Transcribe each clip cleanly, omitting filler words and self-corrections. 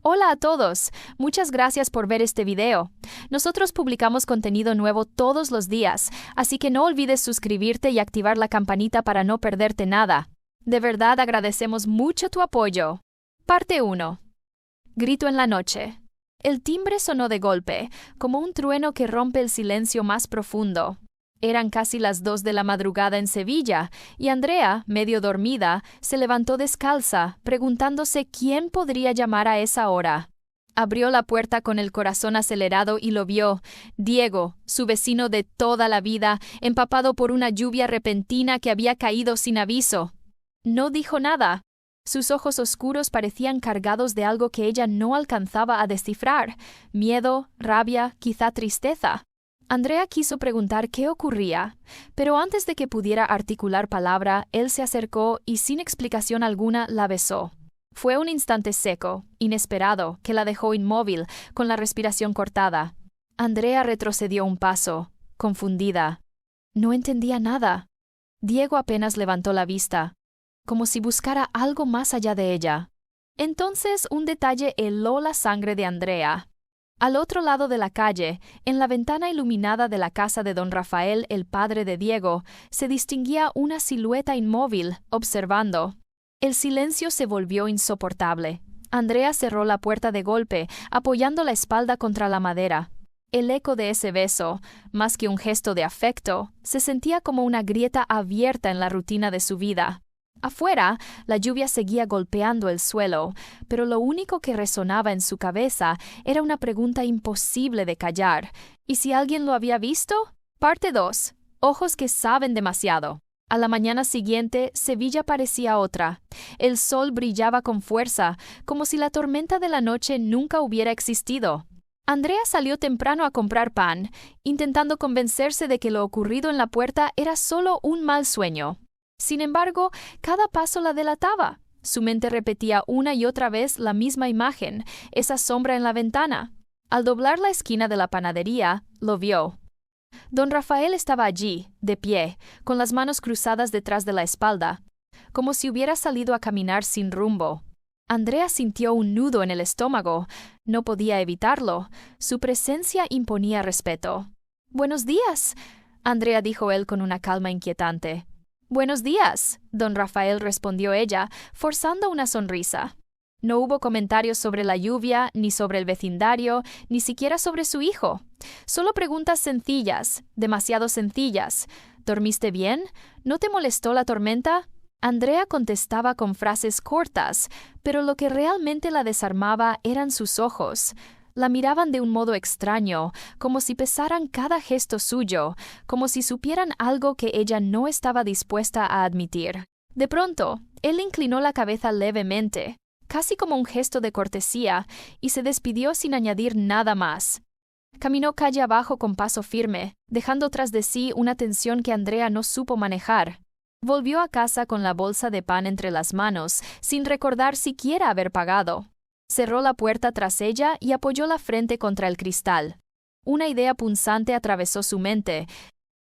Hola a todos, muchas gracias por ver este video. Nosotros publicamos contenido nuevo todos los días, así que no olvides suscribirte y activar la campanita para no perderte nada. De verdad agradecemos mucho tu apoyo. Parte 1. Grito en la noche. El timbre sonó de golpe, como un trueno que rompe el silencio más profundo. Eran casi las 2 de la madrugada en Sevilla, y Andrea, medio dormida, se levantó descalza, preguntándose quién podría llamar a esa hora. Abrió la puerta con el corazón acelerado y lo vio, Diego, su vecino de toda la vida, empapado por una lluvia repentina que había caído sin aviso. No dijo nada. Sus ojos oscuros parecían cargados de algo que ella no alcanzaba a descifrar: miedo, rabia, quizá tristeza. Andrea quiso preguntar qué ocurría, pero antes de que pudiera articular palabra, él se acercó y sin explicación alguna la besó. Fue un instante seco, inesperado, que la dejó inmóvil, con la respiración cortada. Andrea retrocedió un paso, confundida. No entendía nada. Diego apenas levantó la vista, como si buscara algo más allá de ella. Entonces un detalle heló la sangre de Andrea. Al otro lado de la calle, en la ventana iluminada de la casa de don Rafael, el padre de Diego, se distinguía una silueta inmóvil, observando. El silencio se volvió insoportable. Andrea cerró la puerta de golpe, apoyando la espalda contra la madera. El eco de ese beso, más que un gesto de afecto, se sentía como una grieta abierta en la rutina de su vida. Afuera, la lluvia seguía golpeando el suelo, pero lo único que resonaba en su cabeza era una pregunta imposible de callar. ¿Y si alguien lo había visto? Parte 2. Ojos que saben demasiado. A la mañana siguiente, Sevilla parecía otra. El sol brillaba con fuerza, como si la tormenta de la noche nunca hubiera existido. Andrea salió temprano a comprar pan, intentando convencerse de que lo ocurrido en la puerta era solo un mal sueño. Sin embargo, cada paso la delataba. Su mente repetía una y otra vez la misma imagen, esa sombra en la ventana. Al doblar la esquina de la panadería, lo vio. Don Rafael estaba allí, de pie, con las manos cruzadas detrás de la espalda, como si hubiera salido a caminar sin rumbo. Andrea sintió un nudo en el estómago. No podía evitarlo. Su presencia imponía respeto. «Buenos días», Andrea dijo él con una calma inquietante. «Buenos días», don Rafael respondió ella, forzando una sonrisa. No hubo comentarios sobre la lluvia, ni sobre el vecindario, ni siquiera sobre su hijo. Solo preguntas sencillas, demasiado sencillas. «¿Dormiste bien? ¿No te molestó la tormenta?» Andrea contestaba con frases cortas, pero lo que realmente la desarmaba eran sus ojos. La miraban de un modo extraño, como si pesaran cada gesto suyo, como si supieran algo que ella no estaba dispuesta a admitir. De pronto, él inclinó la cabeza levemente, casi como un gesto de cortesía, y se despidió sin añadir nada más. Caminó calle abajo con paso firme, dejando tras de sí una tensión que Andrea no supo manejar. Volvió a casa con la bolsa de pan entre las manos, sin recordar siquiera haber pagado. Cerró la puerta tras ella y apoyó la frente contra el cristal. Una idea punzante atravesó su mente.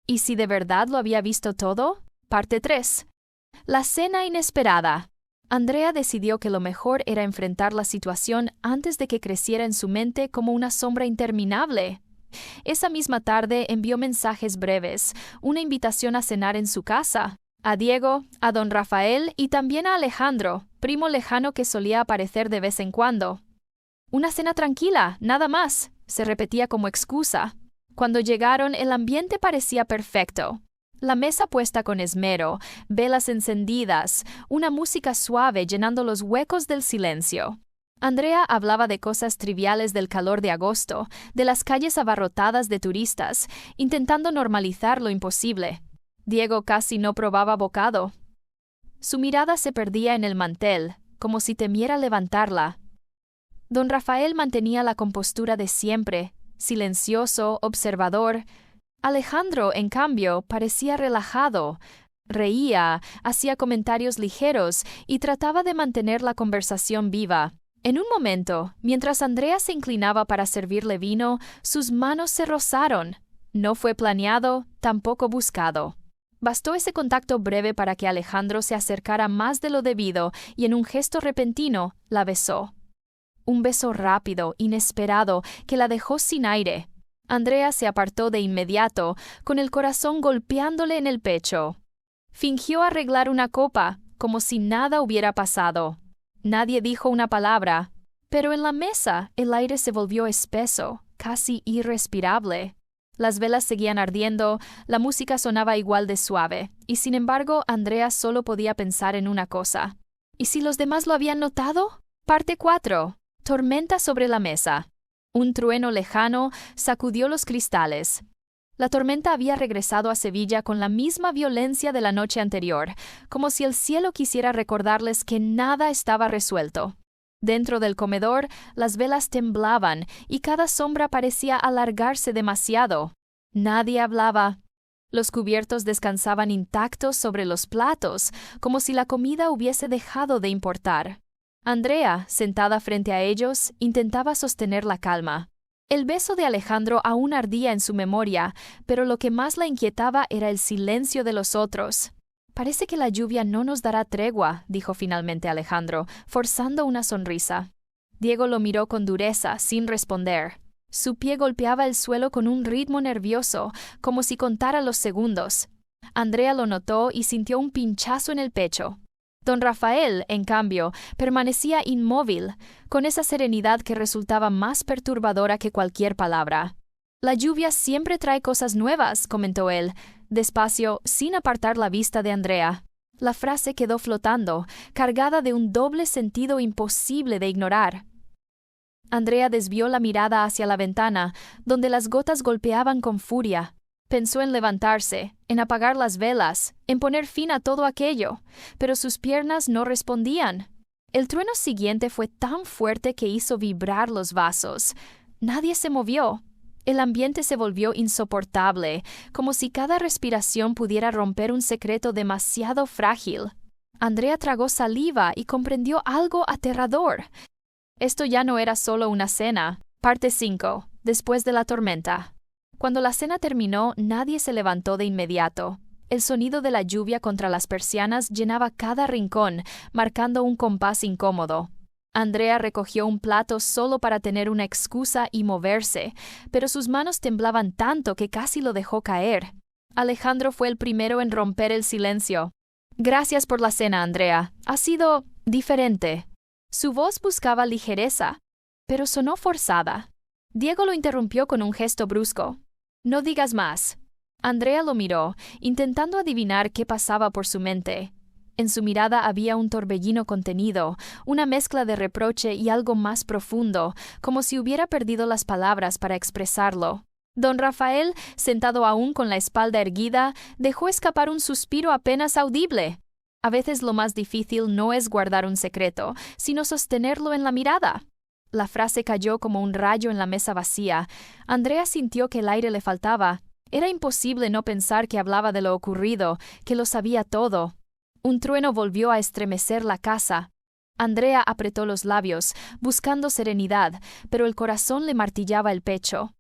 ¿Y si de verdad lo había visto todo? Parte 3. La cena inesperada. Andrea decidió que lo mejor era enfrentar la situación antes de que creciera en su mente como una sombra interminable. Esa misma tarde envió mensajes breves, una invitación a cenar en su casa. A Diego, a don Rafael y también a Alejandro, primo lejano que solía aparecer de vez en cuando. «Una cena tranquila, nada más», se repetía como excusa. Cuando llegaron, el ambiente parecía perfecto. La mesa puesta con esmero, velas encendidas, una música suave llenando los huecos del silencio. Andrea hablaba de cosas triviales del calor de agosto, de las calles abarrotadas de turistas, intentando normalizar lo imposible. Diego casi no probaba bocado. Su mirada se perdía en el mantel, como si temiera levantarla. Don Rafael mantenía la compostura de siempre, silencioso, observador. Alejandro, en cambio, parecía relajado. Reía, hacía comentarios ligeros y trataba de mantener la conversación viva. En un momento, mientras Andrea se inclinaba para servirle vino, sus manos se rozaron. No fue planeado, tampoco buscado. Bastó ese contacto breve para que Alejandro se acercara más de lo debido y en un gesto repentino la besó. Un beso rápido, inesperado, que la dejó sin aire. Andrea se apartó de inmediato, con el corazón golpeándole en el pecho. Fingió arreglar una copa, como si nada hubiera pasado. Nadie dijo una palabra, pero en la mesa el aire se volvió espeso, casi irrespirable. Las velas seguían ardiendo, la música sonaba igual de suave, y sin embargo Andrea solo podía pensar en una cosa. ¿Y si los demás lo habían notado? Parte 4. Tormenta sobre la mesa. Un trueno lejano sacudió los cristales. La tormenta había regresado a Sevilla con la misma violencia de la noche anterior, como si el cielo quisiera recordarles que nada estaba resuelto. Dentro del comedor, las velas temblaban y cada sombra parecía alargarse demasiado. Nadie hablaba. Los cubiertos descansaban intactos sobre los platos, como si la comida hubiese dejado de importar. Andrea, sentada frente a ellos, intentaba sostener la calma. El beso de Alejandro aún ardía en su memoria, pero lo que más la inquietaba era el silencio de los otros. «Parece que la lluvia no nos dará tregua», dijo finalmente Alejandro, forzando una sonrisa. Diego lo miró con dureza, sin responder. Su pie golpeaba el suelo con un ritmo nervioso, como si contara los segundos. Andrea lo notó y sintió un pinchazo en el pecho. Don Rafael, en cambio, permanecía inmóvil, con esa serenidad que resultaba más perturbadora que cualquier palabra. «La lluvia siempre trae cosas nuevas», comentó él, despacio, sin apartar la vista de Andrea. La frase quedó flotando, cargada de un doble sentido imposible de ignorar. Andrea desvió la mirada hacia la ventana, donde las gotas golpeaban con furia. Pensó en levantarse, en apagar las velas, en poner fin a todo aquello, pero sus piernas no respondían. El trueno siguiente fue tan fuerte que hizo vibrar los vasos. Nadie se movió. El ambiente se volvió insoportable, como si cada respiración pudiera romper un secreto demasiado frágil. Andrea tragó saliva y comprendió algo aterrador. Esto ya no era solo una cena. Parte 5. Después de la tormenta. Cuando la cena terminó, nadie se levantó de inmediato. El sonido de la lluvia contra las persianas llenaba cada rincón, marcando un compás incómodo. Andrea recogió un plato solo para tener una excusa y moverse, pero sus manos temblaban tanto que casi lo dejó caer. Alejandro fue el primero en romper el silencio. «Gracias por la cena, Andrea. Ha sido diferente». Su voz buscaba ligereza, pero sonó forzada. Diego lo interrumpió con un gesto brusco. «No digas más». Andrea lo miró, intentando adivinar qué pasaba por su mente. En su mirada había un torbellino contenido, una mezcla de reproche y algo más profundo, como si hubiera perdido las palabras para expresarlo. Don Rafael, sentado aún con la espalda erguida, dejó escapar un suspiro apenas audible. A veces lo más difícil no es guardar un secreto, sino sostenerlo en la mirada. La frase cayó como un rayo en la mesa vacía. Andrea sintió que el aire le faltaba. Era imposible no pensar que hablaba de lo ocurrido, que lo sabía todo. Un trueno volvió a estremecer la casa. Andrea apretó los labios, buscando serenidad, pero el corazón le martillaba el pecho.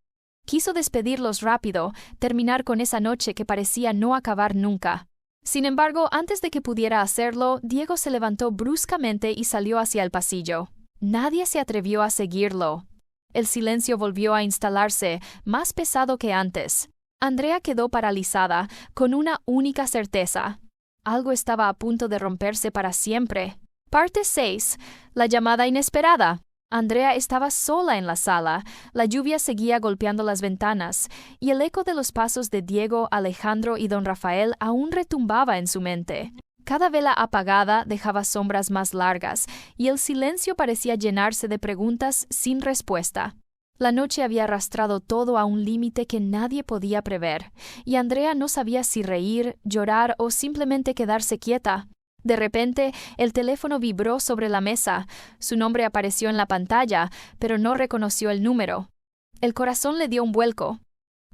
Quiso despedirlos rápido, terminar con esa noche que parecía no acabar nunca. Sin embargo, antes de que pudiera hacerlo, Diego se levantó bruscamente y salió hacia el pasillo. Nadie se atrevió a seguirlo. El silencio volvió a instalarse, más pesado que antes. Andrea quedó paralizada, con una única certeza. Algo estaba a punto de romperse para siempre. Parte 6. La llamada inesperada. Andrea estaba sola en la sala. La lluvia seguía golpeando las ventanas, y el eco de los pasos de Diego, Alejandro y don Rafael aún retumbaba en su mente. Cada vela apagada dejaba sombras más largas, y el silencio parecía llenarse de preguntas sin respuesta. La noche había arrastrado todo a un límite que nadie podía prever, y Andrea no sabía si reír, llorar o simplemente quedarse quieta. De repente, el teléfono vibró sobre la mesa. Su nombre apareció en la pantalla, pero no reconoció el número. El corazón le dio un vuelco.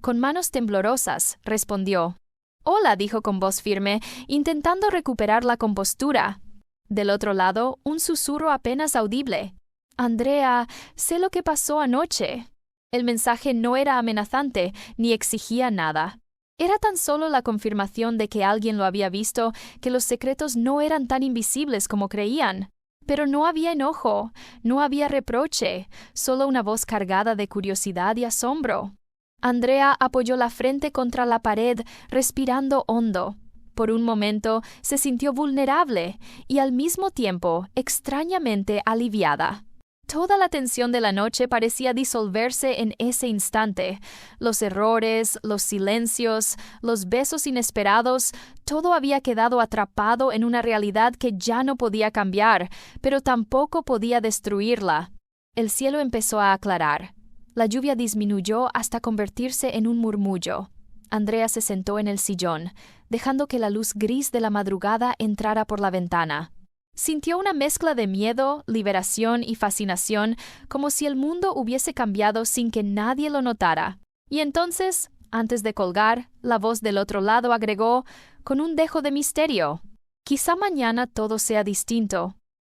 Con manos temblorosas, respondió. «Hola», dijo con voz firme, intentando recuperar la compostura. Del otro lado, un susurro apenas audible. «Andrea, sé lo que pasó anoche». El mensaje no era amenazante, ni exigía nada. Era tan solo la confirmación de que alguien lo había visto, que los secretos no eran tan invisibles como creían. Pero no había enojo, no había reproche, solo una voz cargada de curiosidad y asombro. Andrea apoyó la frente contra la pared, respirando hondo. Por un momento se sintió vulnerable y al mismo tiempo extrañamente aliviada. Toda la tensión de la noche parecía disolverse en ese instante. Los errores, los silencios, los besos inesperados, todo había quedado atrapado en una realidad que ya no podía cambiar, pero tampoco podía destruirla. El cielo empezó a aclarar. La lluvia disminuyó hasta convertirse en un murmullo. Andrea se sentó en el sillón, dejando que la luz gris de la madrugada entrara por la ventana. Sintió una mezcla de miedo, liberación y fascinación, como si el mundo hubiese cambiado sin que nadie lo notara. Y entonces, antes de colgar, la voz del otro lado agregó, con un dejo de misterio: «Quizá mañana todo sea distinto.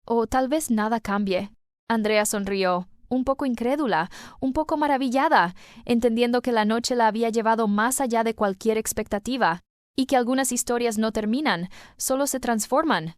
O tal vez nada cambie». Andrea sonrió, un poco incrédula, un poco maravillada, entendiendo que la noche la había llevado más allá de cualquier expectativa, y que algunas historias no terminan, solo se transforman.